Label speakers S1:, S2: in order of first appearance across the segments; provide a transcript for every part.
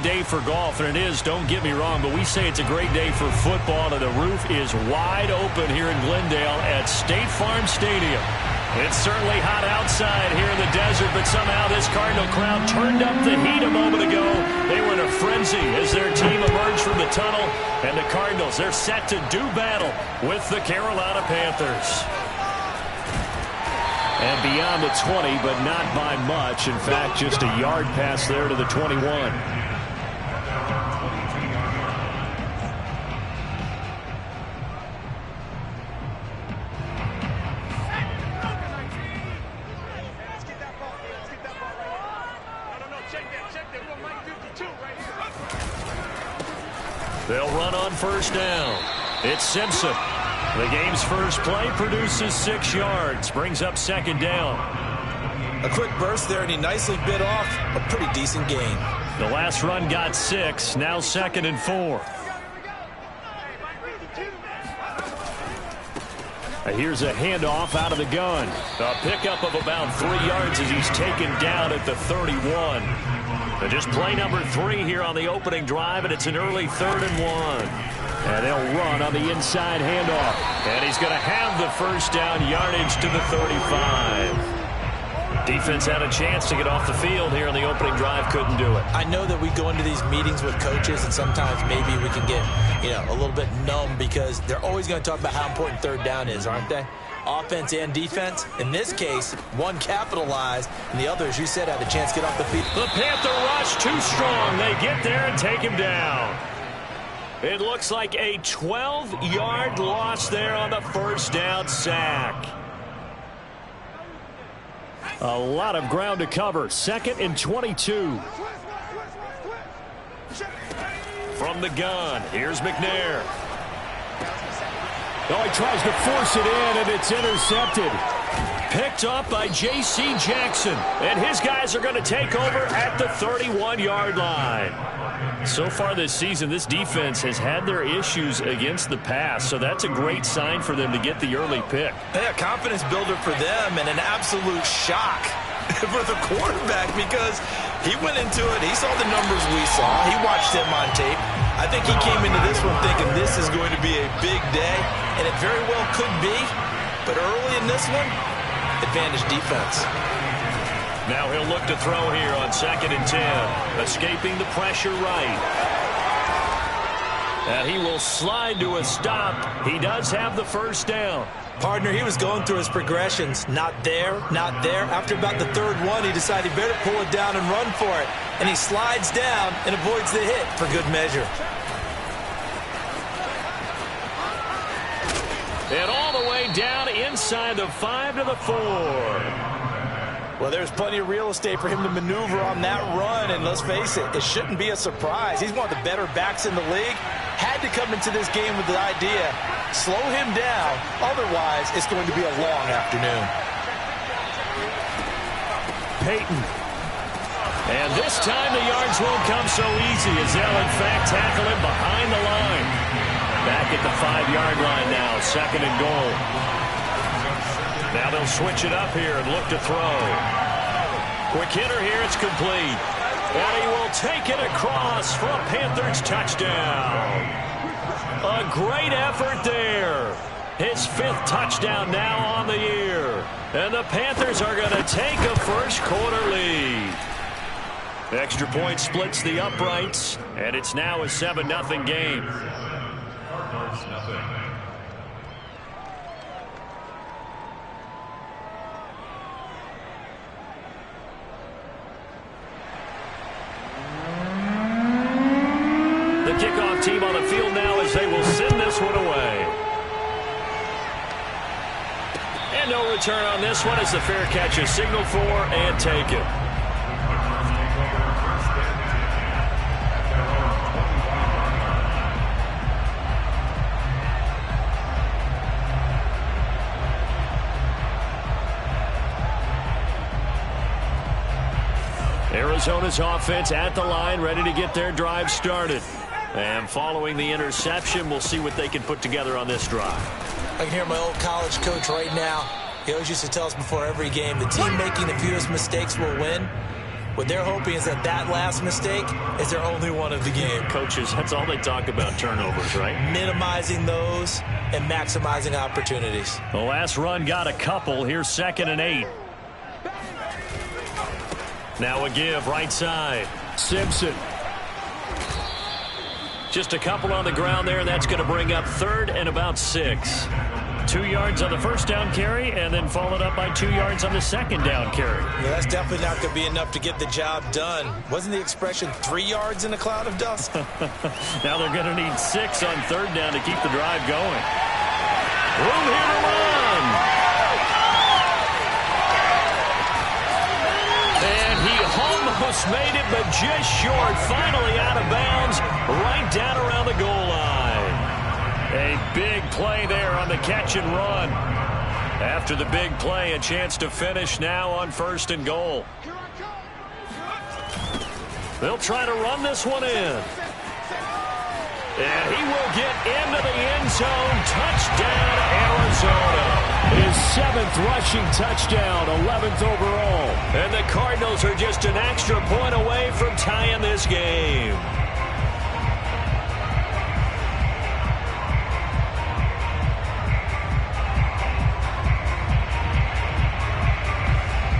S1: day for golf, and it is, don't get me wrong, but we say it's a great day for football, and the roof is wide open here in Glendale at State Farm Stadium. It's certainly hot outside here in the desert, but somehow this Cardinal crowd turned up the heat a moment ago. They were in a frenzy as their team emerged from the tunnel, and the Cardinals, they're set to do battle with the Carolina Panthers. And beyond the 20, but not by much. In fact, just a yard pass there to the 21. They'll run on first down. It's Simpson. The game's first play produces 6 yards, brings up second down.
S2: A quick burst there, and he nicely bit off a pretty decent gain.
S1: The last run got 6, now 2nd and 4. Here's a handoff out of the gun. A pickup of about 3 yards as he's taken down at the 31. Just play number 3 here on the opening drive, and it's an early 3rd and 1. And they'll run on the inside handoff. And he's going to have the first down yardage to the 35. Defense had a chance to get off the field here on the opening drive, couldn't do it.
S2: I know that we go into these meetings with coaches, and sometimes maybe we can get, a little bit numb because they're always going to talk about how important third down is, aren't they? Offense and defense. In this case, one capitalized, and the other, as you said, had a chance to get off the field.
S1: The Panther rush too strong. They get there and take him down. It looks like a 12-yard loss there on the first down sack. A lot of ground to cover. 2nd and 22. From the gun, here's McNair. Oh, he tries to force it in, and it's intercepted. Picked up by J.C. Jackson. And his guys are going to take over at the 31-yard line. So far this season, this defense has had their issues against the pass, so that's a great sign for them to get the early pick.
S2: Yeah, confidence builder for them, and an absolute shock for the quarterback because he went into it. He saw the numbers we saw. He watched him on tape. I think he came into this one thinking this is going to be a big day, and it very well could be. But early in this one, advantage defense.
S1: Now he'll look to throw here on 2nd and 10. Escaping the pressure right. And he will slide to a stop. He does have the first down.
S2: Partner, he was going through his progressions. Not there, not there. After about the 3rd one, he decided he better pull it down and run for it. And he slides down and avoids the hit for good measure.
S1: And all the way down inside the 5 to the 4.
S2: Well, there's plenty of real estate for him to maneuver on that run, and let's face it, it shouldn't be a surprise. He's one of the better backs in the league. Had to come into this game with the idea, slow him down, otherwise it's going to be a long afternoon.
S1: Peyton. And this time the yards won't come so easy as they'll in fact tackle him behind the line. Back at the 5-yard line now, 2nd and goal. Now they'll switch it up here and look to throw. Quick hitter here, it's complete. And he will take it across for a Panthers touchdown. A great effort there. His 5th touchdown now on the year. And the Panthers are going to take a first-quarter lead. Extra point splits the uprights, and it's now a 7-0 game. Kickoff team on the field now as they will send this one away. And no return on this one as the fair catch is signaled for and taken. Arizona's offense at the line, ready to get their drive started. And following the interception, we'll see what they can put together on this drive.
S2: I can hear my old college coach right now. He always used to tell us before every game, the team making the fewest mistakes will win. What they're hoping is that that last mistake is their only one of the game.
S1: Coaches, that's all they talk about, turnovers, right?
S2: Minimizing those and maximizing opportunities.
S1: The last run got a couple. Here's 2nd and 8. Now a give right side. Simpson. Just a couple on the ground there, and that's going to bring up 3rd and about 6. 2 yards on the first down carry, and then followed up by 2 yards on the second down carry.
S2: Yeah, that's definitely not going to be enough to get the job done. Wasn't the expression 3 yards in a cloud of dust?
S1: Now they're going to need 6 on 3rd down to keep the drive going. Room here to run. And he almost made it, but just short. Finally out of bounds, right down around the goal line. A big play there on the catch and run. After the big play, a chance to finish now on 1st and goal. They'll try to run this one in. And he will get into the end zone. Touchdown, Arizona. His 7th rushing touchdown, 11th overall. And the Cardinals are just an extra point away from tying this game.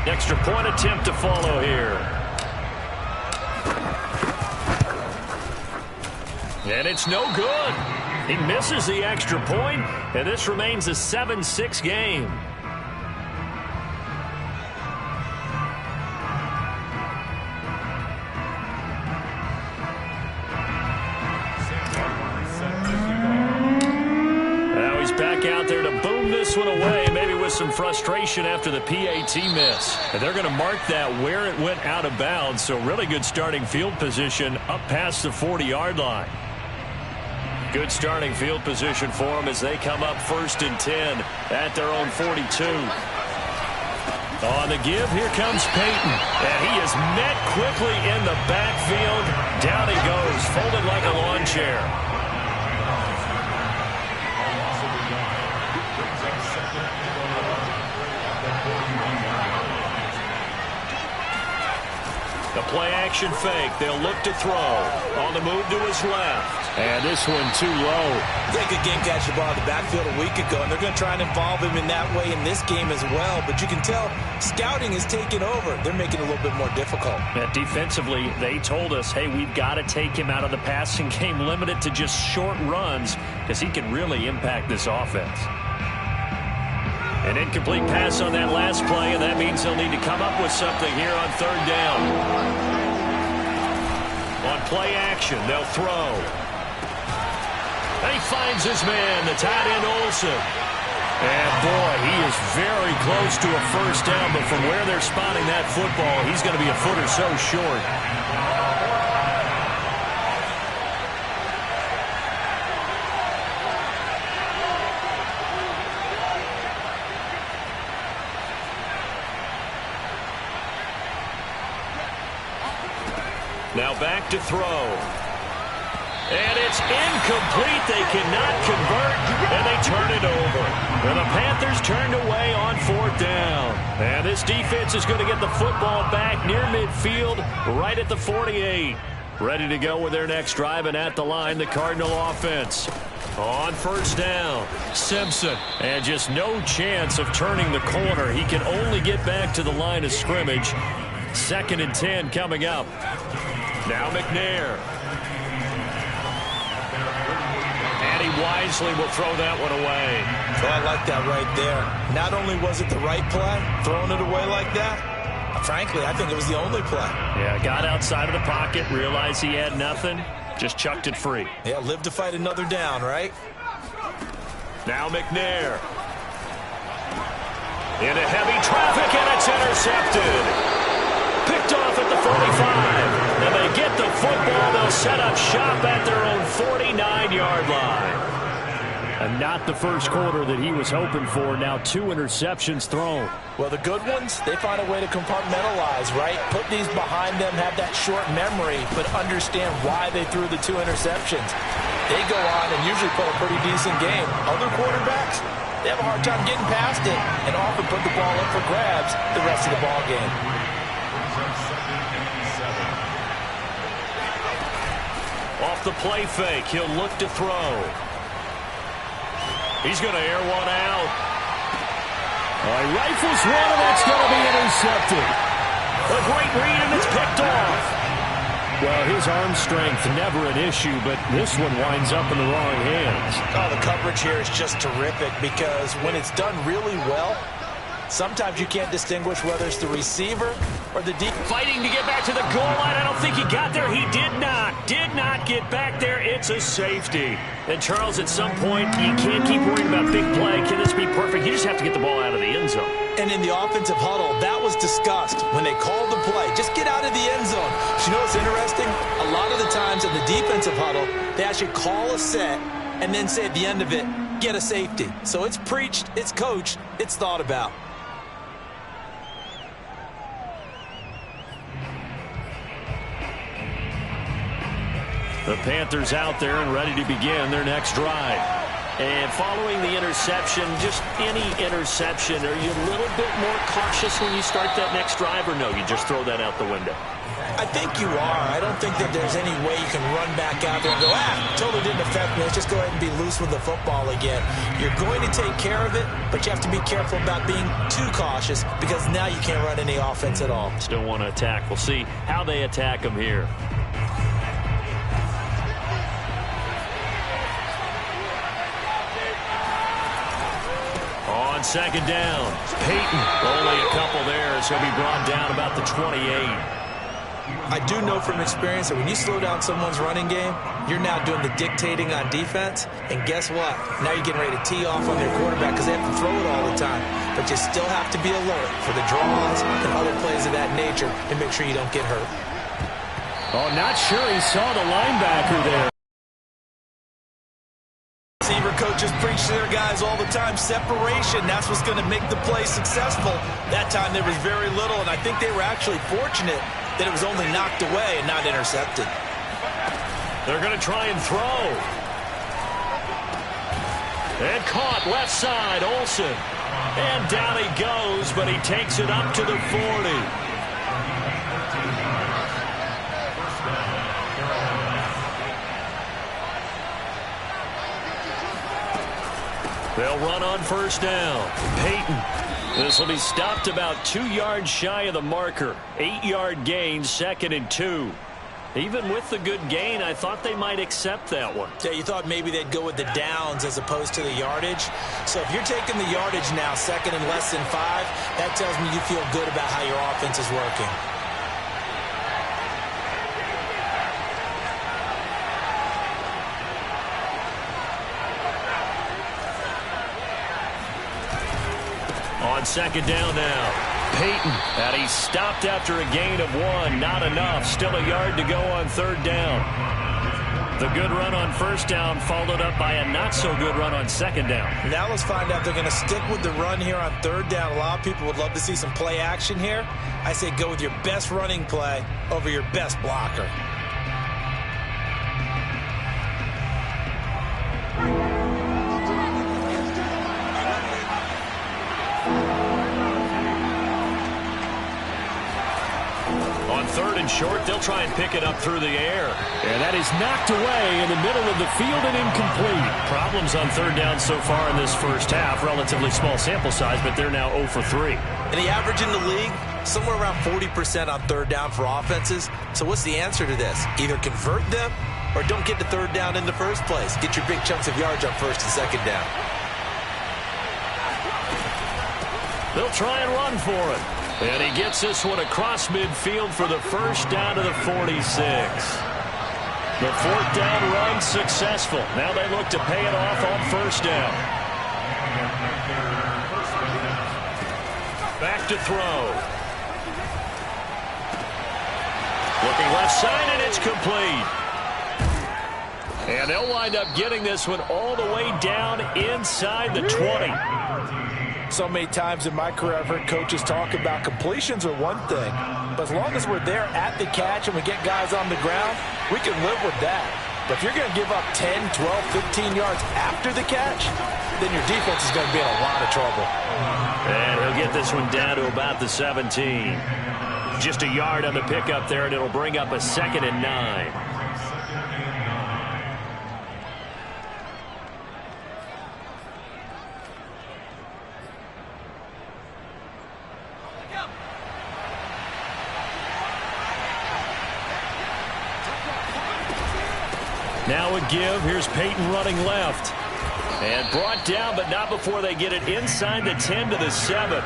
S1: Extra point attempt to follow here. And it's no good. He misses the extra point, and this remains a 7-6 game. Now he's back out there to boom this one away, maybe with some frustration after the PAT miss. And they're going to mark that where it went out of bounds, so really good starting field position up past the 40-yard line. Good starting field position for them as they come up 1st and 10 at their own 42. On the give, here comes Peyton. And he is met quickly in the backfield. Down he goes, folded like a lawn chair. The play-action fake. They'll look to throw. On the move to his left. And this one too low.
S2: They could game catch the ball in the backfield a week ago, and they're going to try and involve him in that way in this game as well. But you can tell scouting is taking over. They're making it a little bit more difficult.
S1: Defensively, they told us, hey, we've got to take him out of the passing game, limited to just short runs, because he can really impact this offense. An incomplete pass on that last play, and that means they'll need to come up with something here on 3rd down. On play action, they'll throw. And he finds his man, the tight end Olsen. And boy, he is very close to a 1st down, but from where they're spotting that football, he's going to be a foot or so short. Now back to throw. And it's incomplete. They cannot convert, and they turn it over. And the Panthers turned away on 4th down. And this defense is going to get the football back near midfield, right at the 48. Ready to go with their next drive, and at the line, the Cardinal offense. On 1st down, Simpson. And just no chance of turning the corner. He can only get back to the line of scrimmage. 2nd and 10 coming up. Now McNair. And he wisely will throw that one away.
S2: Oh, I like that right there. Not only was it the right play, throwing it away like that, frankly, I think it was the only play.
S1: Yeah, got outside of the pocket, realized he had nothing, just chucked it free.
S2: Yeah, live to fight another down, right?
S1: Now McNair. Into heavy traffic, and it's intercepted. Picked off at the 45. And they get the football. They'll set up shop at their own 49-yard line. And not the first quarter that he was hoping for. Now 2 interceptions thrown.
S2: Well, the good ones, they find a way to compartmentalize, right? Put these behind them, have that short memory, but understand why they threw the 2 interceptions. They go on and usually play a pretty decent game. Other quarterbacks, they have a hard time getting past it and often put the ball up for grabs the rest of the ball game.
S1: the play fake. He'll look to throw. He's going to air one out. He rifles one, and that's going to be intercepted. A great read, and it's picked off. Well, his arm strength never an issue, but this one winds up in the wrong hands.
S2: Oh, the coverage here is just terrific because when it's done really well, sometimes you can't distinguish whether it's the receiver or the deep.
S1: Fighting to get back to the goal line. I don't think he got there. He did not. Did not get back there. It's a safety. And, Charles, at some point, you can't keep worrying about big play. Can this be perfect? You just have to get the ball out of the end zone.
S2: And in the offensive huddle, that was discussed when they called the play. Just get out of the end zone. But you know what's interesting? A lot of the times in the defensive huddle, they actually call a set and then say at the end of it, get a safety. So it's preached, it's coached, it's thought about.
S1: The Panthers out there and ready to begin their next drive. And following the interception, just any interception, are you a little bit more cautious when you start that next drive, or no, you just throw that out the window?
S2: I think you are. I don't think that there's any way you can run back out there and go, totally didn't affect me. Let's just go ahead and be loose with the football again. You're going to take care of it, but you have to be careful about being too cautious because now you can't run any offense at all.
S1: Still want to attack. We'll see how they attack them here. On second down, Peyton, only a couple there, so he'll be brought down about the 28.
S2: I do know from experience that when you slow down someone's running game, you're now doing the dictating on defense, and guess what? Now you're getting ready to tee off on their quarterback because they have to throw it all the time. But you still have to be alert for the draws and other plays of that nature to make sure you don't get hurt.
S1: Oh, not sure he saw the linebacker there.
S2: Receiver coaches preach to their guys all the time. Separation, that's what's going to make the play successful. That time there was very little, and I think they were actually fortunate that it was only knocked away and not intercepted.
S1: They're going to try and throw. And caught left side, Olsen. And down he goes, but he takes it up to the 40. They'll run on first down. Peyton. This will be stopped about 2 yards shy of the marker. 8-yard gain, 2nd and 2. Even with the good gain, I thought they might accept that one.
S2: Yeah, you thought maybe they'd go with the downs as opposed to the yardage. So if you're taking the yardage now, 2nd and less than 5, that tells me you feel good about how your offense is working.
S1: On second down now, Peyton. And he stopped after a gain of 1. Not enough. Still a yard to go on third down. The good run on first down followed up by a not-so-good run on second down.
S2: Now let's find out if they're going to stick with the run here on third down. A lot of people would love to see some play action here. I say go with your best running play over your best blocker.
S1: Third and short, they'll try and pick it up through the air. And that is knocked away in the middle of the field and incomplete. Problems on third down so far in this first half. Relatively small sample size, but they're now 0 for 3.
S2: And the average in the league, somewhere around 40% on third down for offenses. So what's the answer to this? Either convert them or don't get to third down in the first place. Get your big chunks of yards on first and second down.
S1: They'll try and run for it. And he gets this one across midfield for the first down to the 46. The fourth down run successful. Now they look to pay it off on first down. Back to throw. Looking left side, and it's complete. And they'll wind up getting this one all the way down inside the 20.
S2: So many times in my career I've heard coaches talk about completions are one thing, but as long as we're there at the catch and we get guys on the ground, we can live with that. But if you're going to give up 10, 12, 15 yards after the catch, then your defense is going to be in a lot of trouble.
S1: And he'll get this one down to about the 17. Just a yard on the pickup there, and it'll bring up a 2nd and 9. Now a give. Here's Peyton running left. And brought down, but not before they get it inside the 10 to the 7.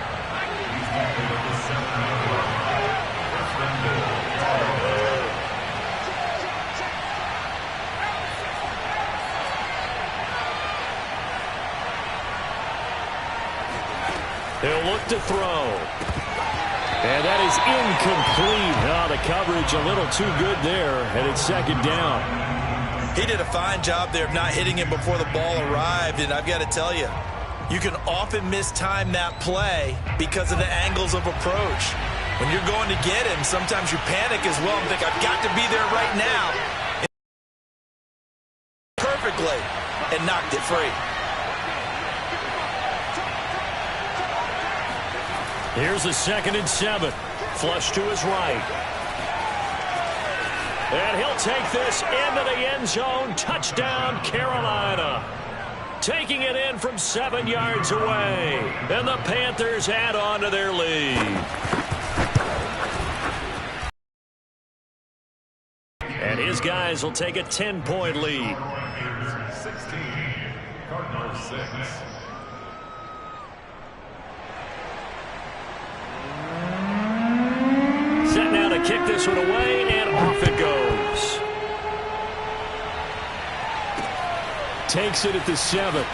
S1: He'll look to throw. And that is incomplete. Oh, the coverage a little too good there, and it's second down.
S2: He did a fine job there of not hitting him before the ball arrived, and I've got to tell you, you can often mistime that play because of the angles of approach. When you're going to get him, sometimes you panic as well and think, I've got to be there right now. Perfectly, and knocked it free.
S1: Here's a 2nd and 7. Flush to his right. And he'll take this into the end zone. Touchdown, Carolina. Taking it in from 7 yards away. And the Panthers add on to their lead. And his guys will take a 10-point lead.
S3: 16, Cardinals 6.
S1: Set now to kick this one away, and off it goes. Takes it at the 7.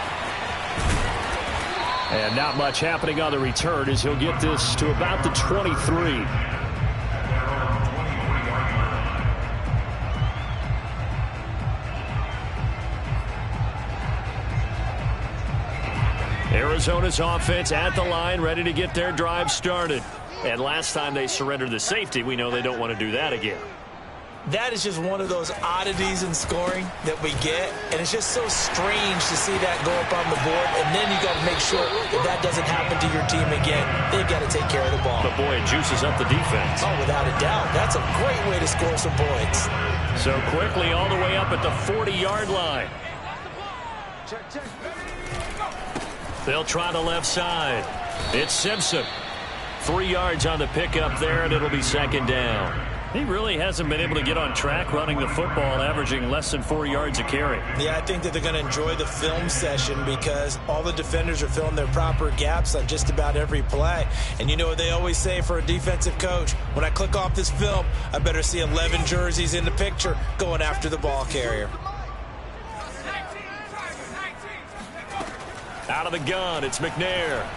S1: And not much happening on the return as he'll get this to about the 23. Arizona's offense at the line, ready to get their drive started. And last time they surrendered the safety, we know they don't want to do that again.
S2: That is just one of those oddities in scoring that we get, and it's just so strange to see that go up on the board, and then you got to make sure that that doesn't happen to your team again. They've got to take care of the ball.
S1: But boy, it juices up the defense.
S2: Oh, without a doubt. That's a great way to score some points.
S1: So quickly all the way up at the 40-yard line. They'll try the left side. It's Simpson. 3 yards on the pickup there, and it'll be second down. He really hasn't been able to get on track running the football, averaging less than 4 yards a carry.
S2: Yeah, I think that they're going to enjoy the film session because all the defenders are filling their proper gaps on just about every play. And you know what they always say for a defensive coach? When I click off this film, I better see 11 jerseys in the picture going after the ball carrier.
S1: Out of the gun, it's McNair.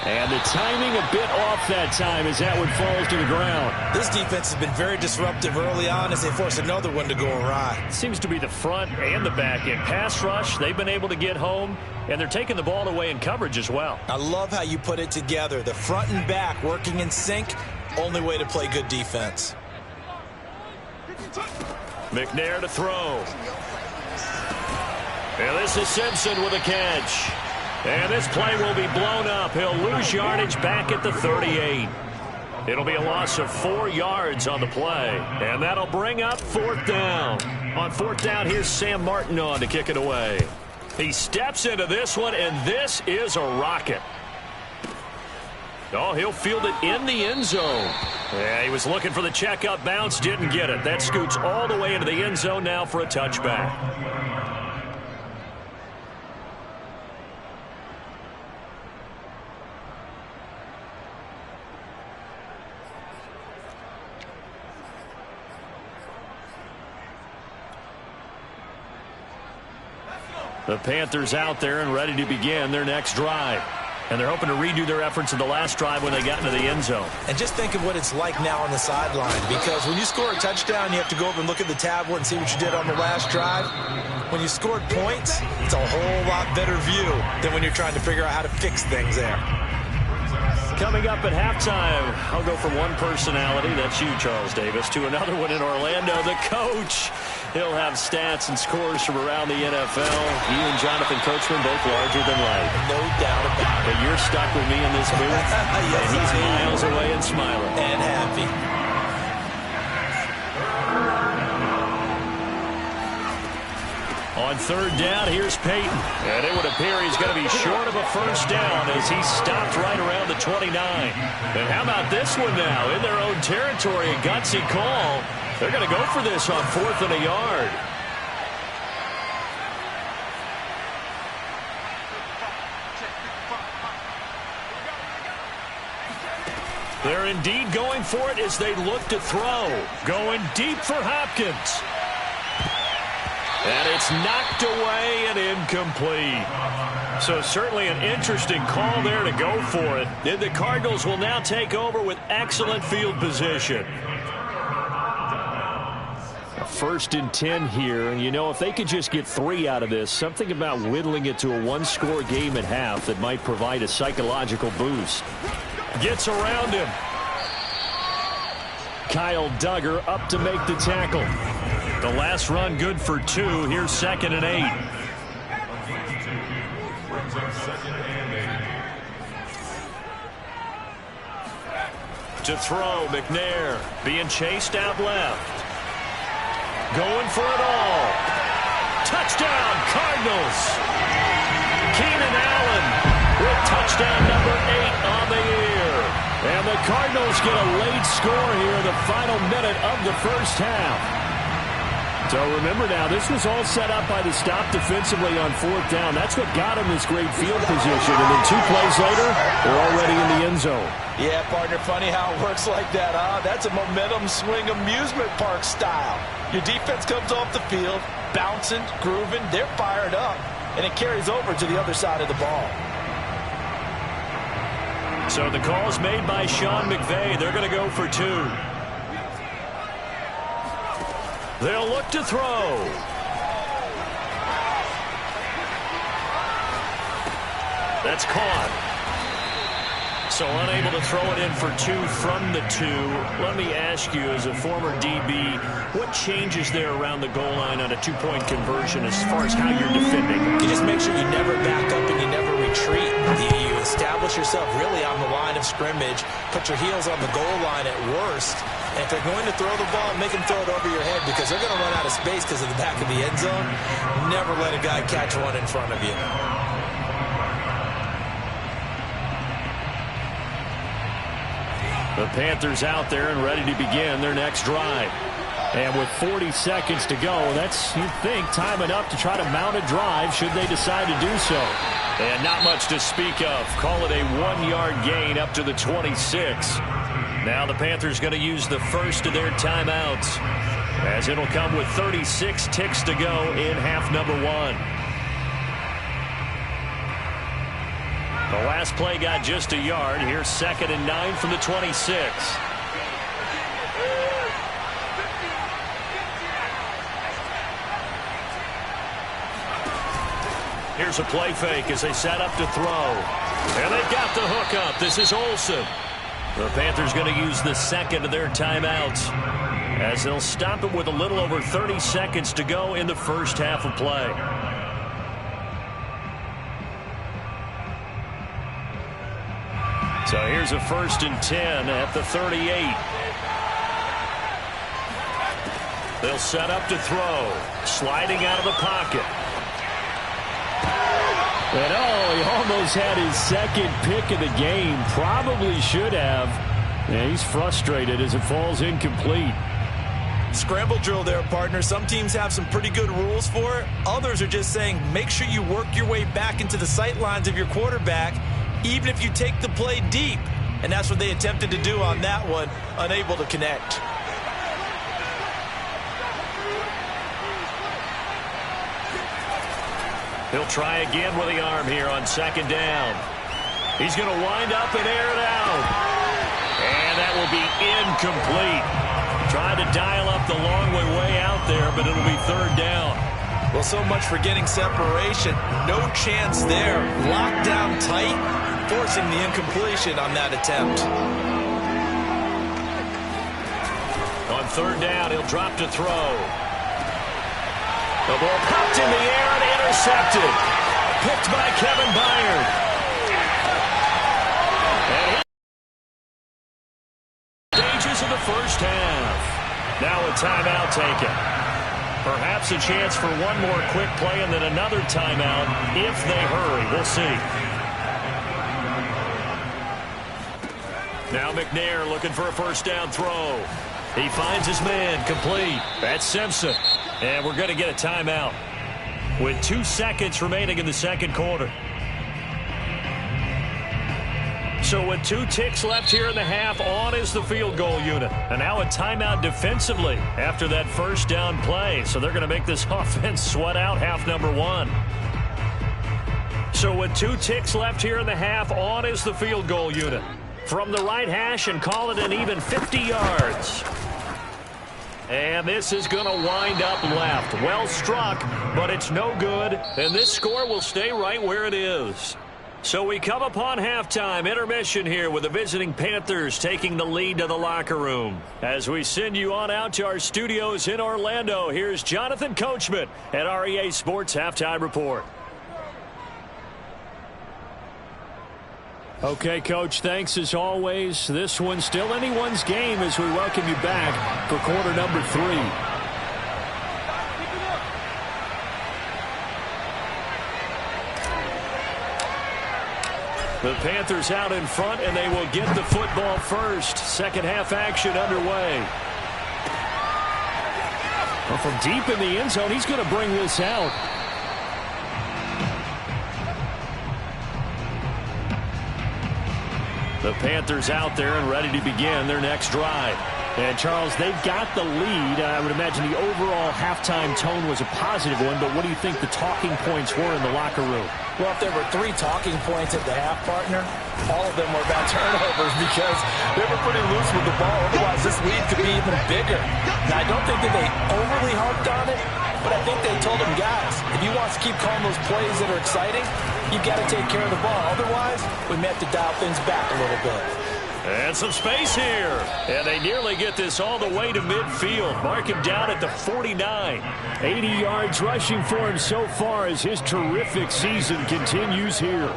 S1: And the timing a bit off that time as that one falls to the ground.
S2: This defense has been very disruptive early on as they force another one to go awry.
S1: Seems to be the front and the back end. Pass rush, they've been able to get home, and they're taking the ball away in coverage as well.
S2: I love how you put it together. The front and back working in sync, only way to play good defense.
S1: McNair to throw. And this is Simpson with a catch. And this play will be blown up. He'll lose yardage back at the 38. It'll be a loss of 4 yards on the play. And that'll bring up fourth down. On fourth down, here's Sam Martin on to kick it away. He steps into this one, and this is a rocket. Oh, he'll field it in the end zone. Yeah, he was looking for the check-up bounce, didn't get it. That scoots all the way into the end zone now for a touchback. The Panthers out there and ready to begin their next drive. And they're hoping to redo their efforts in the last drive when they got into the end zone.
S2: And just think of what it's like now on the sideline, because when you score a touchdown, you have to go over and look at the tablet and see what you did on the last drive. When you scored points, it's a whole lot better view than when you're trying to figure out how to fix things there.
S1: Coming up at halftime, I'll go from one personality, that's you, Charles Davis, to another one in Orlando, the coach. He'll have stats and scores from around the NFL. You and Jonathan Coachman both larger than life.
S2: No doubt about it.
S1: But you're stuck with me in this booth,
S2: yes,
S1: and he's miles away and smiling.
S2: And happy.
S1: On third down, here's Peyton. And it would appear he's going to be short of a first down as he stopped right around the 29. And how about this one now? In their own territory, a gutsy call. They're going to go for this on fourth and a yard. They're indeed going for it as they look to throw. Going deep for Hopkins. And it's knocked away and incomplete. So certainly an interesting call there to go for it. And the Cardinals will now take over with excellent field position. First and 10 here, and you know, if they could just get 3 out of this, something about whittling it to a one-score game at half that might provide a psychological boost. Gets around him. Kyle Duggar up to make the tackle. The last run good for 2. Here's 2nd and 8. To throw, McNair being chased out left. Going for it all. Touchdown, Cardinals. Keenan Allen with touchdown number 8 on the year. And the Cardinals get a late score here in the final minute of the first half. So remember now, this was all set up by the stop defensively on 4th down. That's what got him this great field position. And then 2 plays later, they're already in the end zone.
S2: Yeah, partner, funny how it works like that, huh? That's a momentum swing amusement park style. Your defense comes off the field, bouncing, grooving, they're fired up, and it carries over to the other side of the ball.
S1: So the call's made by Sean McVay. They're going to go for 2. They'll look to throw. That's caught. So unable to throw it in for 2 from the 2. Let me ask you, as a former DB, what changes there around the goal line on a 2-point conversion as far as how you're defending?
S2: You just make sure you never back up and you never retreat. You establish yourself really on the line of scrimmage, put your heels on the goal line at worst. And if they're going to throw the ball, make them throw it over your head because they're going to run out of space because of the back of the end zone. Never let a guy catch one in front of you.
S1: The Panthers out there and ready to begin their next drive. And with 40 seconds to go, that's, you'd think, time enough to try to mount a drive should they decide to do so. And not much to speak of. Call it a 1-yard gain up to the 26. Now the Panthers going to use the first of their timeouts, as it'll come with 36 ticks to go in half number 1. The last play got just a yard. Here's 2nd and 9 from the 26. Here's a play fake as they set up to throw. And they got the hook up. This is Olsen. The Panthers going to use the second of their timeouts, as they'll stop it with a little over 30 seconds to go in the first half of play. So here's a 1st and 10 at the 38. They'll set up to throw. Sliding out of the pocket. And he almost had his second pick of the game. Probably should have. Yeah, he's frustrated as it falls incomplete.
S2: Scramble drill there, partner. Some teams have some pretty good rules for it. Others are just saying make sure you work your way back into the sight lines of your quarterback, even if you take the play deep. And that's what they attempted to do on that one, unable to connect.
S1: He'll try again with the arm here on 2nd down. He's going to wind up and air it out. And that will be incomplete. Trying to dial up the long way out there, but it'll be 3rd down.
S2: Well, so much for getting separation. No chance there. Locked down tight, forcing the incompletion on that attempt.
S1: On 3rd down, he'll drop to throw. The ball popped in the air and intercepted. Picked by Kevin Byard. And stages of the first half. Now a timeout taken. Perhaps a chance for one more quick play and then another timeout if they hurry. We'll see. Now McNair looking for a 1st down throw. He finds his man complete. That's Simpson. And we're going to get a timeout with 2 seconds remaining in the 2nd quarter. So with 2 ticks left here in the half, on is the field goal unit. And now a timeout defensively after that first down play. So they're going to make this offense sweat out half number 1. So with 2 ticks left here in the half, on is the field goal unit. From the right hash and call it an even 50 yards. And this is going to wind up left. Well struck, but it's no good. And this score will stay right where it is. So we come upon halftime intermission here with the visiting Panthers taking the lead to the locker room. As we send you on out to our studios in Orlando, here's Jonathan Coachman at REA Sports Halftime Report. Okay, Coach, thanks as always. This one's still anyone's game as we welcome you back for quarter number 3. The Panthers out in front, and they will get the football first. Second half action underway. Well, from deep in the end zone, he's going to bring this out. The Panthers out there and ready to begin their next drive. And, Charles, they've got the lead. I would imagine the overall halftime tone was a positive one, but what do you think the talking points were in the locker room?
S2: Well, if there were 3 talking points at the half, partner, all of them were about turnovers because they were pretty loose with the ball. Otherwise, this lead could be even bigger. Now, I don't think that they overly harped on it, but I think they told them, guys, if you want to keep calling those plays that are exciting, you've got to take care of the ball. Otherwise, we may have to dial things back a little bit.
S1: And some space here. And they nearly get this all the way to midfield. Mark him down at the 49. 80 yards rushing for him so far as his terrific season continues here.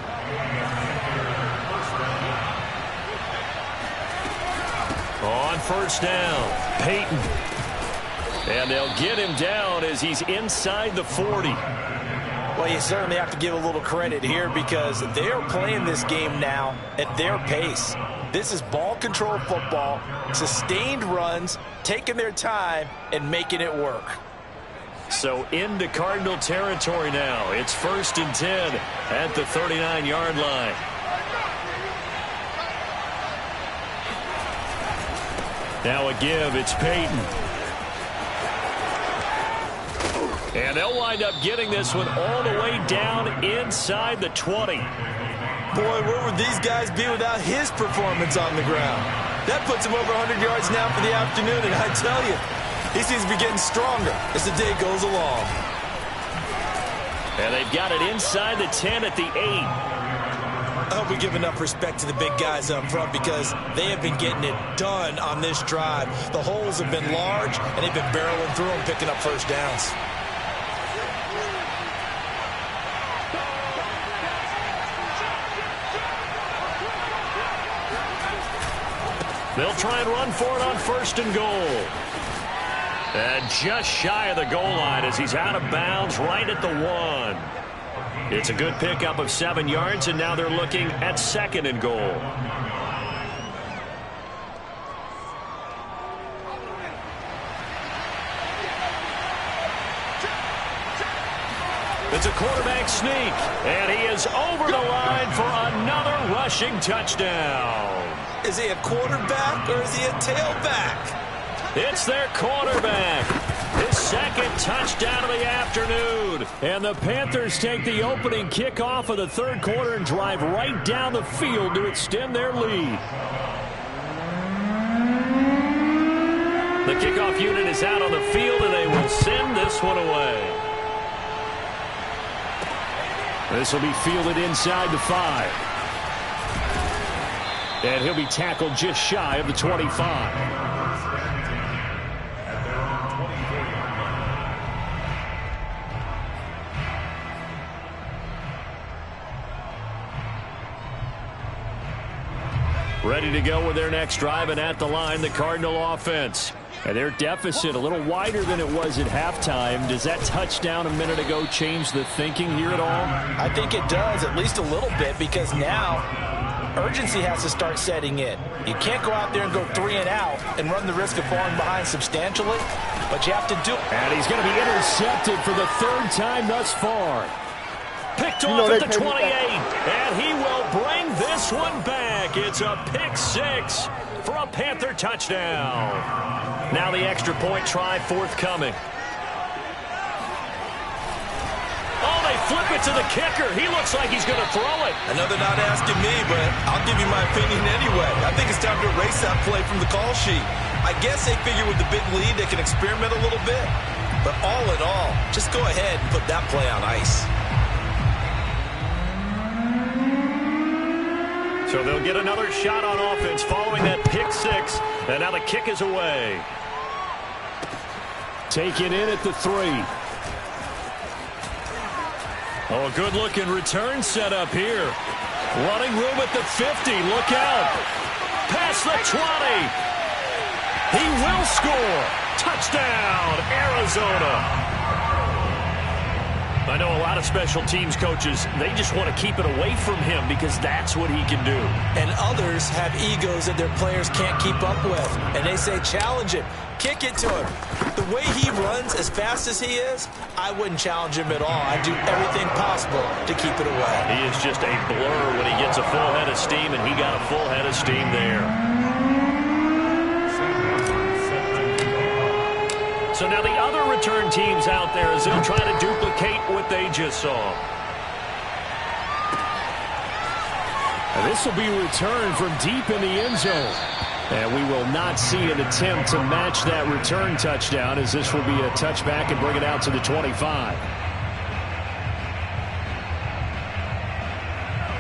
S1: On first down, Peyton. And they'll get him down as he's inside the 40.
S2: Well, you certainly have to give a little credit here because they are playing this game now at their pace. This is ball control football, sustained runs, taking their time, and making it work.
S1: So into Cardinal territory now. It's 1st and 10 at the 39-yard line. Now a give, it's Peyton. And they'll wind up getting this one all the way down inside the 20.
S2: Boy, where would these guys be without his performance on the ground? That puts him over 100 yards now for the afternoon, and I tell you, he seems to be getting stronger as the day goes along.
S1: And they've got it inside the 10 at the 8.
S2: I hope we give enough respect to the big guys up front because they have been getting it done on this drive. The holes have been large, and they've been barreling through them, picking up first downs.
S1: They'll try and run for it on 1st and goal. And just shy of the goal line as he's out of bounds right at the 1. It's a good pickup of 7 yards, and now they're looking at 2nd and goal. It's a quarterback sneak, and he is over the line for another rushing touchdown.
S2: Is he a quarterback or is he a tailback?
S1: It's their quarterback. His 2nd touchdown of the afternoon. And the Panthers take the opening kickoff of the 3rd quarter and drive right down the field to extend their lead. The kickoff unit is out on the field, and they will send this one away. This will be fielded inside the 5. And he'll be tackled just shy of the 25. Ready to go with their next drive, and at the line, the Cardinal offense. And their deficit a little wider than it was at halftime. Does that touchdown a minute ago change the thinking here at all?
S2: I think it does, at least a little bit, because now urgency has to start setting in. You can't go out there and go 3 and out and run the risk of falling behind substantially, but you have to do it.
S1: And he's going to be intercepted for the 3rd time thus far. Picked off at the 28, and he will bring this this one back. It's a pick six for a Panther touchdown. Now the extra point try forthcoming. Oh, they flip it to the kicker. He looks like he's going to throw it.
S2: I know they're not asking me, but I'll give you my opinion anyway. I think it's time to erase that play from the call sheet. I guess they figure with the big lead they can experiment a little bit. But all in all, just go ahead and put that play on ice.
S1: So they'll get another shot on offense following that pick six. And now the kick is away. Taken in at the 3. Oh, a good-looking return set up here. Running room at the 50. Look out. Past the 20. He will score. Touchdown, Arizona. I know a lot of special teams coaches, they just want to keep it away from him because that's what he can do.
S2: And others have egos that their players can't keep up with. And they say, challenge him. Kick it to him. The way he runs as fast as he is, I wouldn't challenge him at all. I'd do everything possible to keep it away.
S1: He is just a blur when he gets a full head of steam, and he got a full head of steam there. So now the other return teams out there as they'll try to duplicate what they just saw.
S4: And this will be returned from deep in the end zone. And we will not see an attempt to match that return touchdown, as this will be a touchback and bring it out to the 25.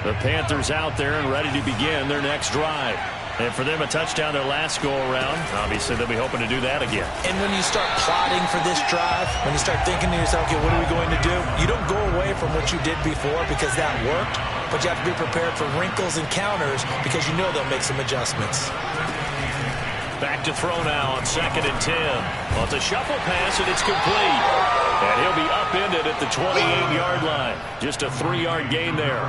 S1: The Panthers out there and ready to begin their next drive. And for them, a touchdown their last go-around. Obviously, they'll be hoping to do that again.
S2: And when you start plotting for this drive, when you start thinking to yourself, okay, what are we going to do? You don't go away from what you did before because that worked, but you have to be prepared for wrinkles and counters because you know they'll make some adjustments.
S1: Back to throw now on 2nd and 10. Well, it's a shuffle pass, and it's complete. And he'll be upended at the 28-yard line. Just a 3-yard gain there.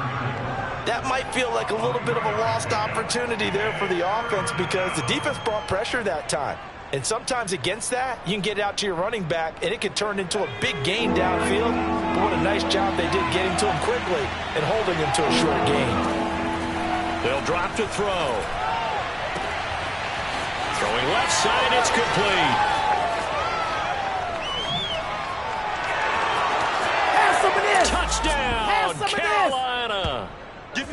S2: That might feel like a little bit of a lost opportunity there for the offense because the defense brought pressure that time. And sometimes against that, you can get it out to your running back, and it can turn into a big gain downfield. But what a nice job they did getting to him quickly and holding him to a short gain.
S1: They'll drop to throw. Throwing left side, it's complete. Touchdown, Carolina.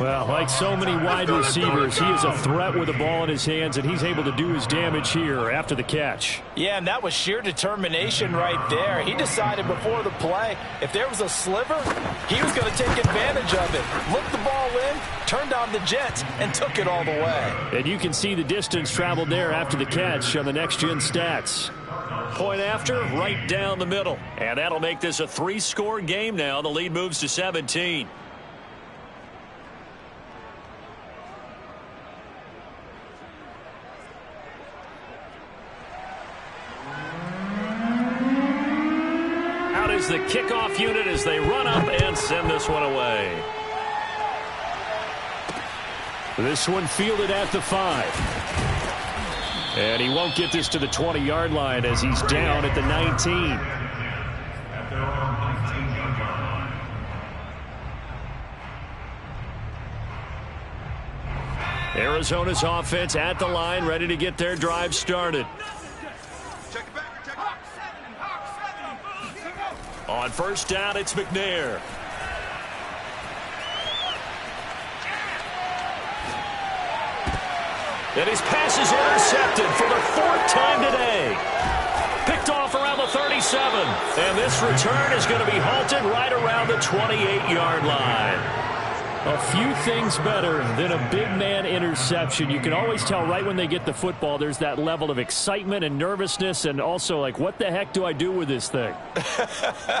S4: Well, like so many wide receivers, he is a threat with the ball in his hands, and he's able to do his damage here after the catch.
S2: Yeah, and that was sheer determination right there. He decided before the play, if there was a sliver, he was going to take advantage of it. Looked the ball in, turned on the jets, and took it all the way.
S4: And you can see the distance traveled there after the catch on the next-gen stats.
S1: Point after, right down the middle. And that'll make this a 3-score game now. The lead moves to 17. Out is the kickoff unit as they run up and send this one away.
S4: This one fielded at the 5. And he won't get this to the 20-yard line as he's down at the 19.
S1: Arizona's offense at the line, ready to get their drive started. On first down, it's McNair. And his pass is intercepted for the 4th time today. Picked off around the 37. And this return is going to be halted right around the 28-yard line.
S4: A few things better than a big man interception. You can always tell right when they get the football, there's that level of excitement and nervousness, and also like, what the heck do I do with this thing?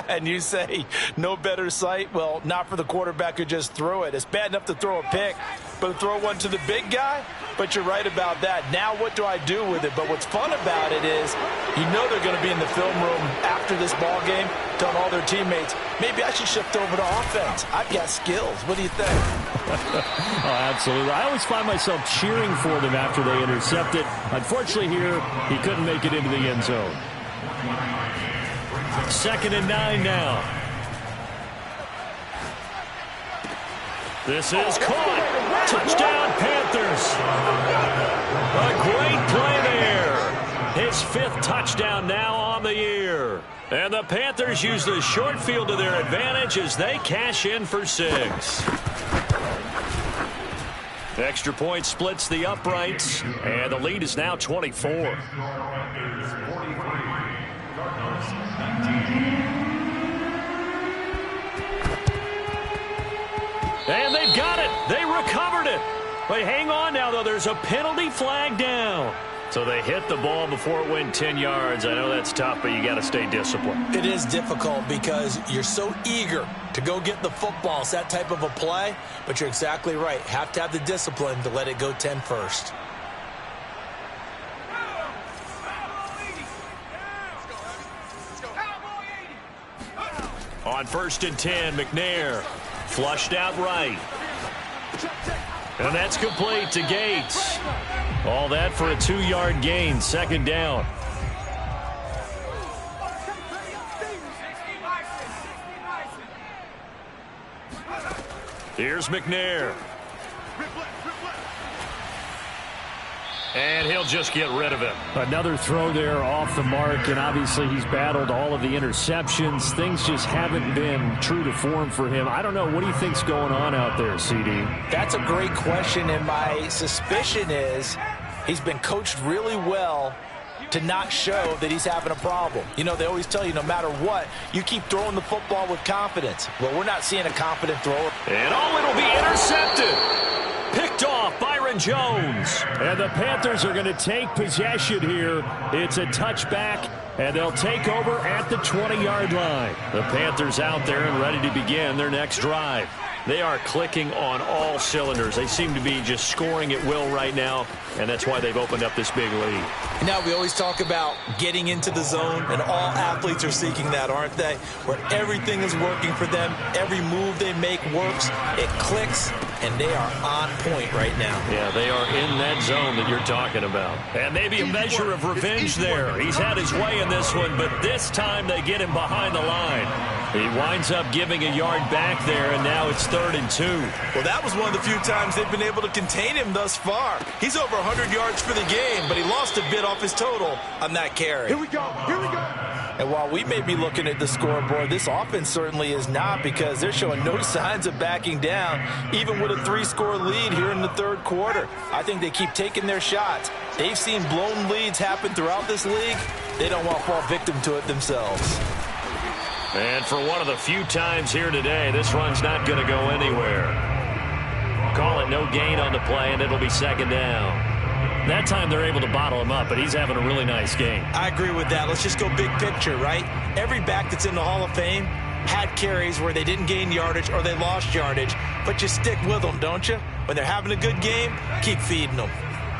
S2: And you say, no better sight? Well, not for the quarterback who just threw it. It's bad enough to throw a pick, but to throw one to the big guy? But you're right about that. Now what do I do with it? But what's fun about it is you know they're going to be in the film room after this ball game telling all their teammates, maybe I should shift over to offense. I've got skills. What do you think?
S4: Oh, absolutely. I always find myself cheering for them after they intercept it. Unfortunately here, he couldn't make it into the end zone.
S1: 2nd and 9 now. This is caught. Touchdown, Panthers. A great play there. His 5th touchdown now on the year. And the Panthers use the short field to their advantage as they cash in for 6. Extra point splits the uprights, and the lead is now 24. And they've got it. They recovered it. But hang on now, though. There's a penalty flag down. So they hit the ball before it went 10 yards. I know that's tough, but you got to stay disciplined.
S2: It is difficult because you're so eager to go get the football. It's that type of a play, but you're exactly right. Have to have the discipline to let it go 10 first.
S1: On 1st and 10, McNair flushed out right. And that's complete to Gates. All that for a 2-yard gain, 2nd down. Here's McNair. And he'll just get rid of it.
S4: Another throw there off the mark, and obviously he's battled all of the interceptions. Things just haven't been true to form for him. I don't know. What do you think's going on out there, CD?
S2: That's a great question, and my suspicion is he's been coached really well to not show that he's having a problem. You know, they always tell you no matter what, you keep throwing the football with confidence. Well, we're not seeing a confident thrower.
S1: And it'll be intercepted. Picked off Byron Jones.
S4: And the Panthers are going to take possession here. It's a touchback, and they'll take over at the 20-yard line.
S1: The Panthers out there and ready to begin their next drive. They are clicking on all cylinders. They seem to be just scoring at will right now, and that's why they've opened up this big lead.
S2: Now, we always talk about getting into the zone, and all athletes are seeking that, aren't they? Where everything is working for them. Every move they make works. It clicks, and they are on point right now.
S1: Yeah, they are in that zone that you're talking about. And maybe a measure of revenge there. He's had his way in this one, but this time they get him behind the line. He winds up giving a yard back there, and now it's 3rd and 2.
S2: Well, that was one of the few times they've been able to contain him thus far. He's over 100 yards for the game, but he lost a bit off his total on that carry.
S3: Here we go. Here we go.
S2: And while we may be looking at the scoreboard, this offense certainly is not, because they're showing no signs of backing down, even with a 3-score lead here in the 3rd quarter. I think they keep taking their shots. They've seen blown leads happen throughout this league. They don't want to fall victim to it themselves.
S1: And for one of the few times here today, this run's not going to go anywhere. Call it no gain on the play, and it'll be 2nd down. That time they're able to bottle him up, but he's having a really nice game.
S2: I agree with that. Let's just go big picture, right? Every back that's in the Hall of Fame had carries where they didn't gain yardage or they lost yardage, but you stick with them, don't you? When they're having a good game, keep feeding them.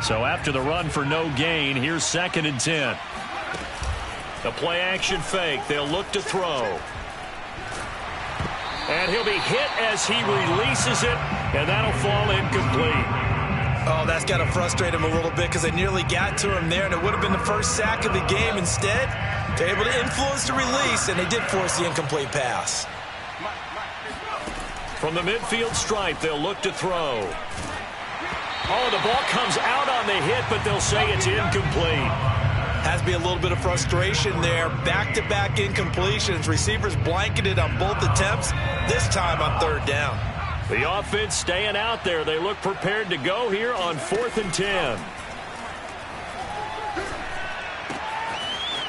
S1: So after the run for no gain, here's 2nd and 10. The play-action fake. They'll look to throw. And he'll be hit as he releases it, and that'll fall incomplete.
S2: Oh, that's got to frustrate him a little bit because they nearly got to him there, and it would have been the first sack of the game. Instead, they're able to influence the release, and they did force the incomplete pass.
S1: From the midfield stripe, they'll look to throw. Oh, the ball comes out on the hit, but they'll say it's incomplete.
S2: Has to be a little bit of frustration there. Back-to-back incompletions. Receivers blanketed on both attempts, this time on 3rd down.
S1: The offense staying out there. They look prepared to go here on 4th and 10.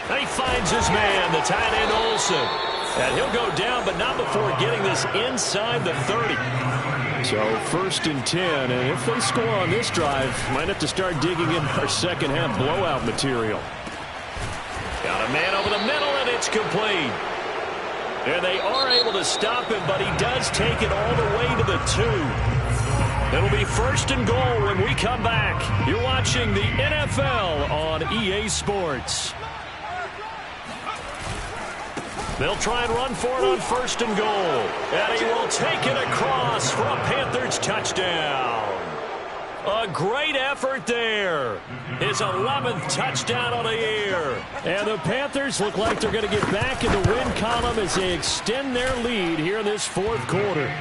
S1: And he finds his man, the tight end Olsen. And he'll go down, but not before getting this inside the 30.
S4: So 1st and 10, and if they score on this drive, might have to start digging in our second half blowout material.
S1: Got a man over the middle, and it's complete. And they are able to stop him, but he does take it all the way to the 2. It'll be 1st and goal when we come back. You're watching the NFL on EA Sports. They'll try and run for it on 1st and goal. And he will take it across for a Panthers touchdown. A great effort there. His 11th touchdown of the year. And the Panthers look like they're going to get back in the win column as they extend their lead here in this 4th quarter.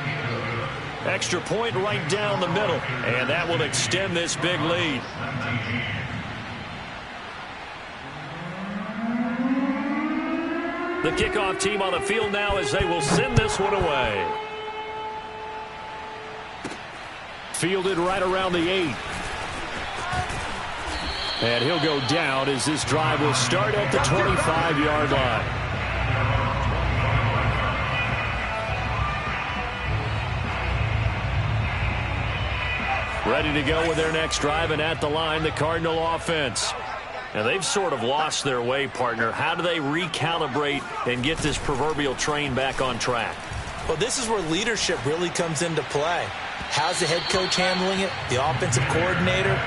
S1: Extra point right down the middle, and that will extend this big lead. The kickoff team on the field now as they will send this one away. Fielded right around the 8. And he'll go down as this drive will start at the 25-yard line. Ready to go with their next drive, and at the line, the Cardinal offense. And they've sort of lost their way, partner. How do they recalibrate and get this proverbial train back on track?
S2: Well, this is where leadership really comes into play. How's the head coach handling it? The offensive coordinator?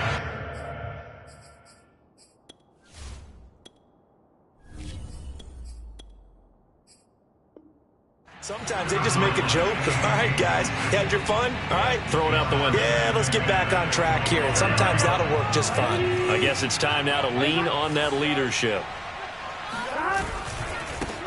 S2: Sometimes they just make a joke. All right, guys, you had your fun? All right.
S1: Throw it out the window.
S2: Yeah, let's get back on track here. And sometimes that'll work just fine.
S1: I guess it's time now to lean on that leadership.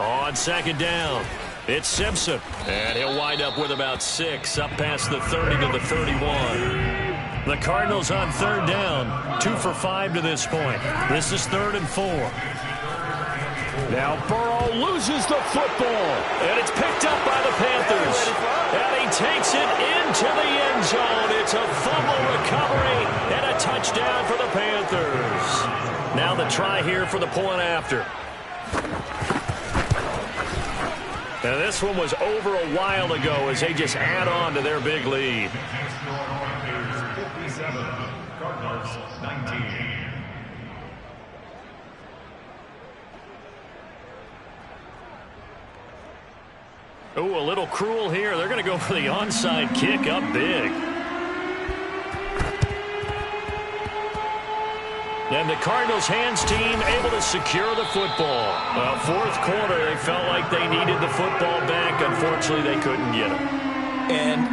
S1: On second down, it's Simpson. And he'll wind up with about 6, up past the 30 to the 31. The Cardinals on third down, 2 for 5 to this point. This is 3rd and 4. Now Burrow loses the football, and it's picked up by the Panthers. And he takes it into the end zone. It's a fumble recovery and a touchdown for the Panthers. Now the try here for the point after. Now this one was over a while ago as they just add on to their big lead.
S3: 57, Cardinals 19.
S1: Oh, a little cruel here. They're going to go for the onside kick up big. And the Cardinals hands team able to secure the football. Fourth quarter, they felt like they needed the football back. Unfortunately, they couldn't get it.
S2: And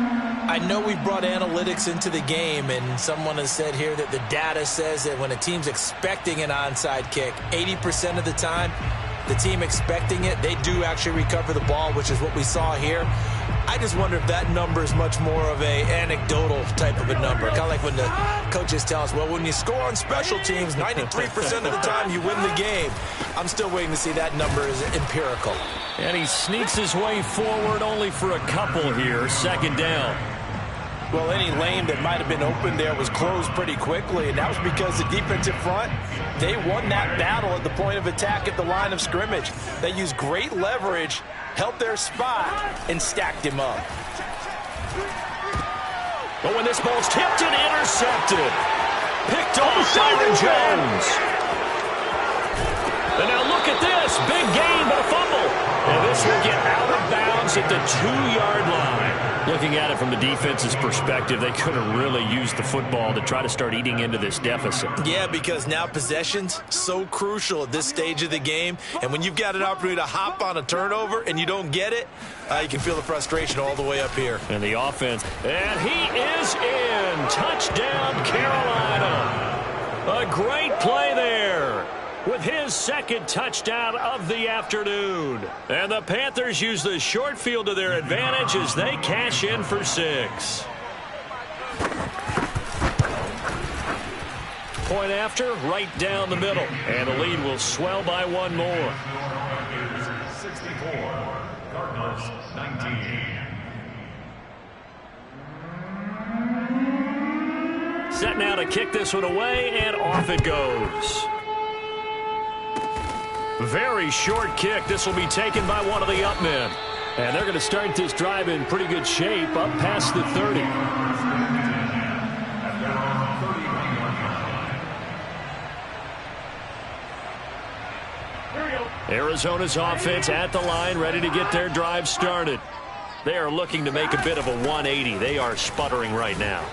S2: I know we brought analytics into the game, and someone has said here that the data says that when a team's expecting an onside kick, 80% of the time, the team expecting it, they do actually recover the ball, which is what we saw here. I just wonder if that number is much more of a anecdotal type of a number. Kind of like when the coaches tell us, well, when you score on special teams, 93% of the time you win the game. I'm still waiting to see that number is empirical.
S1: And he sneaks his way forward only for a couple here. Second down.
S2: Well, any lane that might have been open there was closed pretty quickly, and that was because the defensive front, they won that battle at the point of attack at the line of scrimmage. They used great leverage, held their spot, and stacked him up.
S1: But when this ball's tipped and intercepted, picked off Byron Jones. And now look at this, big gain but a fumble. And this will get out of bounds at the 2-yard line. Looking at it from the defense's perspective, they could have really used the football to try to start eating into this deficit.
S2: Yeah, because now possession's so crucial at this stage of the game. And when you've got an opportunity to hop on a turnover and you don't get it, you can feel the frustration all the way up here.
S1: And the offense. And he is in. Touchdown, Carolina. A great play there with his second touchdown of the afternoon. And the Panthers use the short field to their advantage as they cash in for 6. Point after, right down the middle. And the lead will swell by 1 more.
S3: 64, Cardinals 19.
S1: Set now to kick this one away, and off it goes. Very short kick. This will be taken by one of the up men. And they're going to start this drive in pretty good shape, up past the 30. Arizona's offense at the line, ready to get their drive started. They are looking to make a bit of a 180. They are sputtering right now.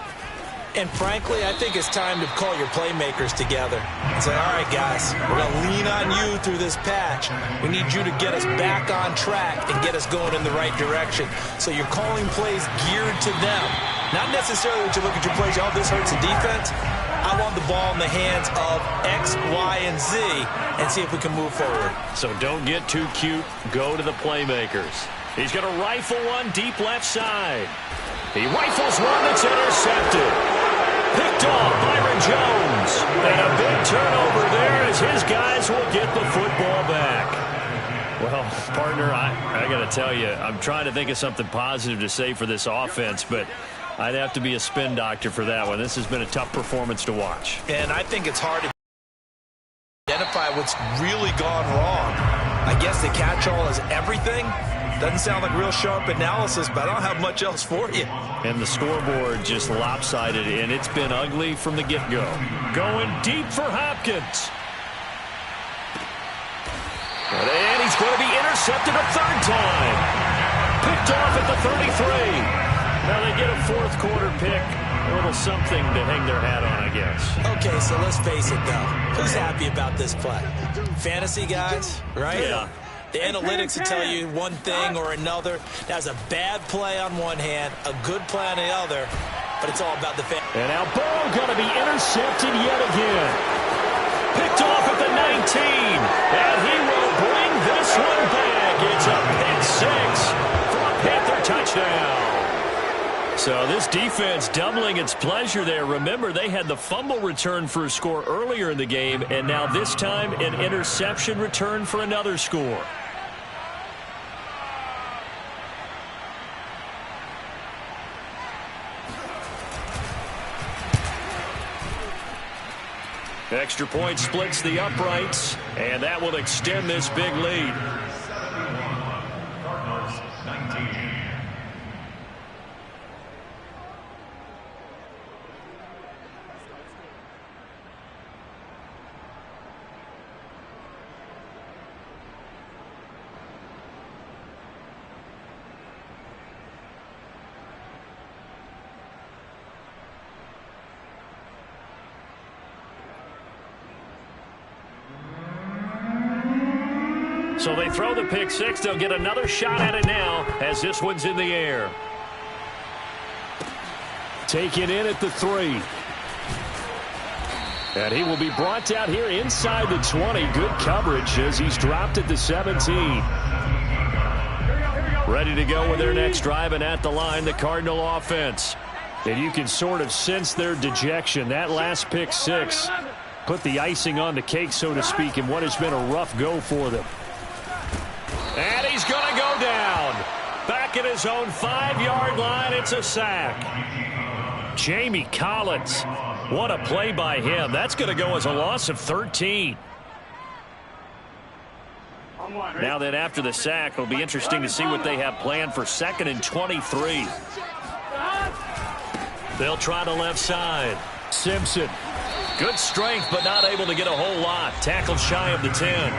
S2: And frankly, I think it's time to call your playmakers together and say, all right, guys, we're going to lean on you through this patch. We need you to get us back on track and get us going in the right direction. So you're calling plays geared to them. Not necessarily that you look at your plays, oh, this hurts the defense. I want the ball in the hands of X, Y, and Z and see if we can move forward.
S1: So don't get too cute. Go to the playmakers. He's going to rifle one deep left side. He rifles one that's intercepted. Picked off Byron Jones. And a big turnover there as his guys will get the football back. Well, partner, I got to tell you, I'm trying to think of something positive to say for this offense, but I'd have to be a spin doctor for that one. This has been a tough performance to watch.
S2: And I think it's hard to identify what's really gone wrong. I guess the catch-all is everything. Doesn't sound like real sharp analysis, but I don't have much else for you.
S1: And the scoreboard just lopsided, and it's been ugly from the get-go. Going deep for Hopkins. And he's going to be intercepted a third time. Picked off at the 33. Now they get a fourth quarter pick. A little something to hang their hat on, I guess.
S2: Okay, so let's face it, though. Who's happy about this play? Fantasy guys, right?
S1: Yeah.
S2: The analytics will tell you one thing or another. That's a bad play on one hand, a good play on the other, but it's all about the fan.
S1: And now Burrow going to be intercepted yet again. Picked off at the 19, and he will bring this one back. It's a pick six for a Panther touchdown. So this defense doubling its pleasure there. Remember, they had the fumble return for a score earlier in the game, and now this time an interception return for another score. Extra point splits the uprights, and that will extend this big lead.
S3: Cardinals 19.
S1: So they throw the pick six. They'll get another shot at it now as this one's in the air. Taken in at the 3. And he will be brought down here inside the 20. Good coverage as he's dropped at the 17. Ready to go with their next drive, and at the line, the Cardinal offense. And you can sort of sense their dejection. That last pick six put the icing on the cake, so to speak, in what has been a rough go for them. And he's going to go down. Back at his own 5-yard line, it's a sack. Jamie Collins, what a play by him. That's going to go as a loss of 13. Now then, after the sack, it'll be interesting to see what they have planned for 2nd and 23. They'll try the left side. Simpson, good strength, but not able to get a whole lot. Tackled shy of the 10.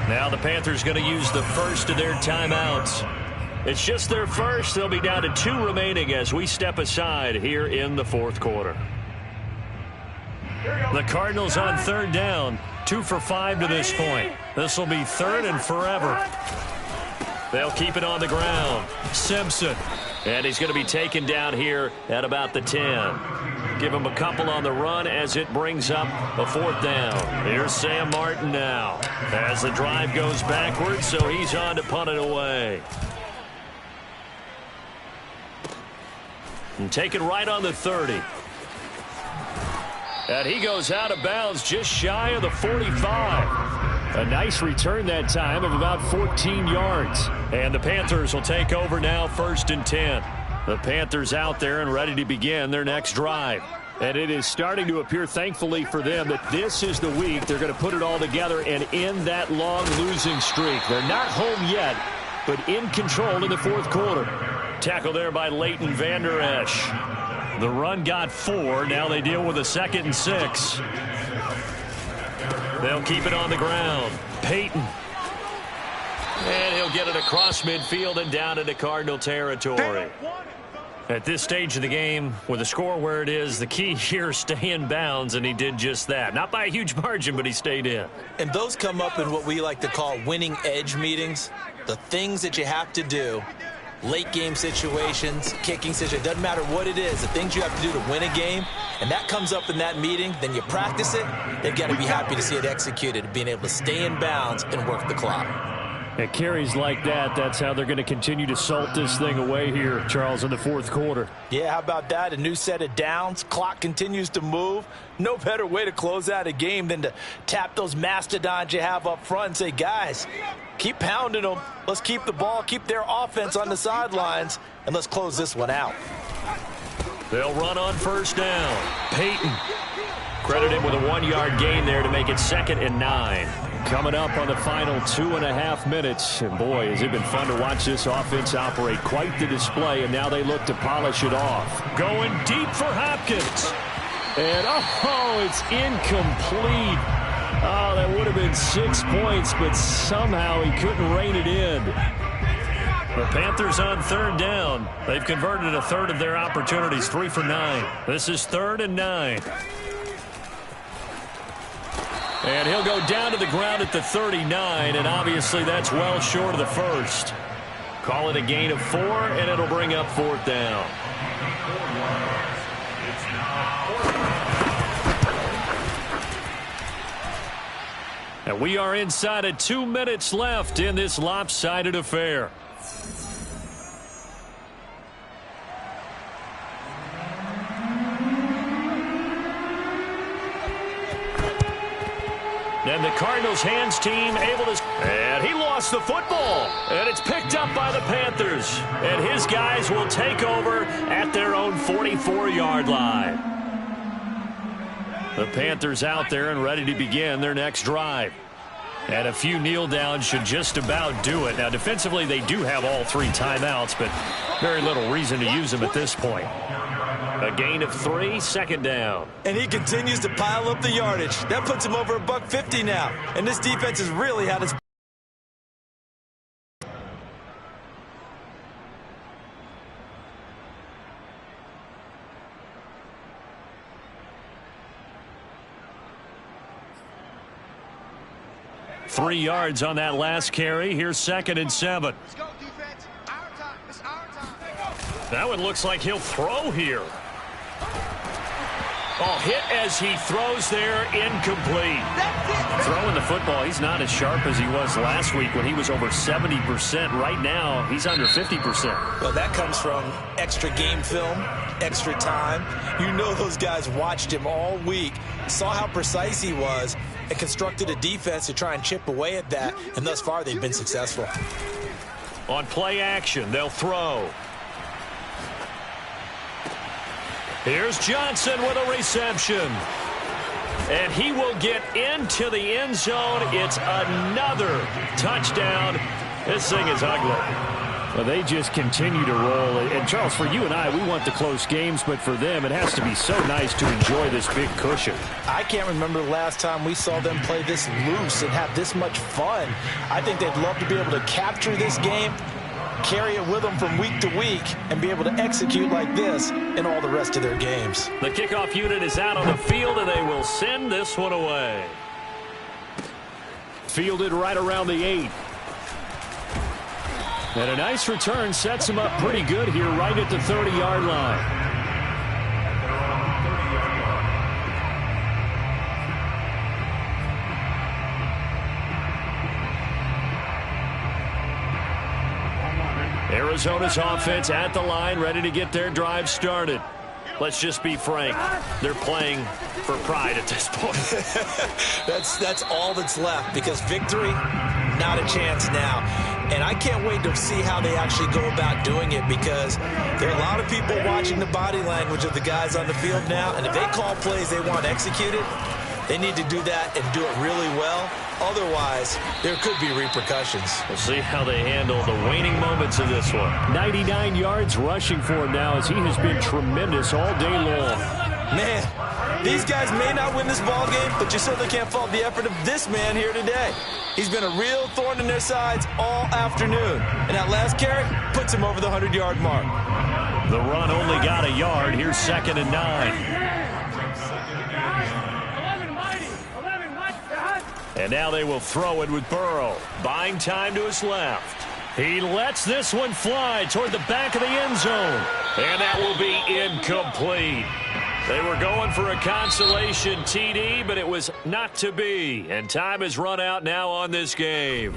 S1: Now the Panthers going to use the first of their timeouts. It's just their first. They'll be down to 2 remaining as we step aside here in the fourth quarter. The Cardinals on 3rd down. 2 for 5 to this point. This will be 3rd and forever. They'll keep it on the ground. Simpson. And he's going to be taken down here at about the 10. Give him a couple on the run as it brings up a 4th down. Here's Sam Martin now as the drive goes backwards, so he's on to punt it away. And taken right on the 30. And he goes out of bounds just shy of the 45. A nice return that time of about 14 yards. And the Panthers will take over now, 1st and 10. The Panthers out there and ready to begin their next drive. And it is starting to appear, thankfully for them, that this is the week they're going to put it all together and end that long losing streak. They're not home yet, but in control in the fourth quarter. Tackle there by Leighton Vander Esch. The run got 4. Now they deal with a 2nd and 6. They'll keep it on the ground. Peyton. And he'll get it across midfield and down into Cardinal territory. At this stage of the game, with the score where it is, the key here is stay in bounds, and he did just that. Not by a huge margin, but he stayed in.
S2: And those come up in what we like to call winning edge meetings. The things that you have to do. Late game situations, kicking situations, doesn't matter what it is, the things you have to do to win a game, and that comes up in that meeting, then you practice it, they've got to be happy to see it executed, being able to stay in bounds and work the clock.
S4: At carries like that, that's how they're going to continue to salt this thing away here, Charles, in the fourth quarter.
S2: Yeah, how about that? A new set of downs. Clock continues to move. No better way to close out a game than to tap those mastodons you have up front and say, guys, keep pounding them. Let's keep the ball, keep their offense on the sidelines, and let's close this one out.
S1: They'll run on first down. Peyton credited with a 1-yard gain there to make it 2nd and 9.
S4: Coming up on the final 2.5 minutes. And boy, has it been fun to watch this offense operate. Quite the display, and now they look to polish it off.
S1: Going deep for Hopkins.
S4: And, oh, it's incomplete. Oh, that would have been 6 points, but somehow he couldn't rein it in.
S1: The Panthers on 3rd down. They've converted a third of their opportunities, 3 for 9. This is 3rd and 9. And he'll go down to the ground at the 39, and obviously that's well short of the first. Call it a gain of 4, and it'll bring up 4th down. And we are inside of 2 minutes left in this lopsided affair. And the Cardinals hands team able to... And he lost the football. And it's picked up by the Panthers. And his guys will take over at their own 44-yard line. The Panthers out there and ready to begin their next drive. And a few kneel downs should just about do it. Now, defensively, they do have all 3 timeouts, but very little reason to use them at this point. A gain of 3, 2nd down.
S2: And he continues to pile up the yardage. That puts him over $150 now. And this defense has really had its...
S1: Three yards on that last carry. Here's 2nd and 7.
S5: Let's go, defense. Our time. It's our time.
S1: That one looks like he'll throw here. Oh, hit as he throws there, incomplete. Throwing the football, he's not as sharp as he was last week when he was over 70%. Right now, he's under 50%.
S2: Well, that comes from extra game film, extra time. You know those guys watched him all week, saw how precise he was, and constructed a defense to try and chip away at that, and thus far they've been successful.
S1: On play action, they'll throw. Here's Johnson with a reception. And he will get into the end zone. It's another touchdown. This thing is ugly.
S4: Well, they just continue to roll. And, Charles, for you and I, we want the close games, but for them, it has to be so nice to enjoy this big cushion.
S2: I can't remember the last time we saw them play this loose and have this much fun. I think they'd love to be able to capture this game, carry it with them from week to week, and be able to execute like this in all the rest of their games.
S1: The kickoff unit is out on the field, and they will send this one away.
S4: Fielded right around the 8. And a nice return sets him up pretty good here right at the 30-yard line.
S1: Arizona's offense at the line, ready to get their drive started. Let's just be frank. They're playing for pride at this point.
S2: That's all that's left, because victory, not a chance now. And I can't wait to see how they actually go about doing it, because there are a lot of people watching the body language of the guys on the field now, and if they call plays they want executed, they need to do that and do it really well. Otherwise, there could be repercussions.
S1: We'll see how they handle the waning moments of this one.
S4: 99 yards rushing for him now, as he has been tremendous all day long.
S2: Man, these guys may not win this ball game, but you certainly can't fault the effort of this man here today. He's been a real thorn in their sides all afternoon. And that last carry puts him over the 100-yard mark.
S1: The run only got a yard. Here's 2nd and 9. And now they will throw it with Burrow. Buying time to his left. He lets this one fly toward the back of the end zone. And that will be incomplete. They were going for a consolation TD, but it was not to be. And time has run out now on this game.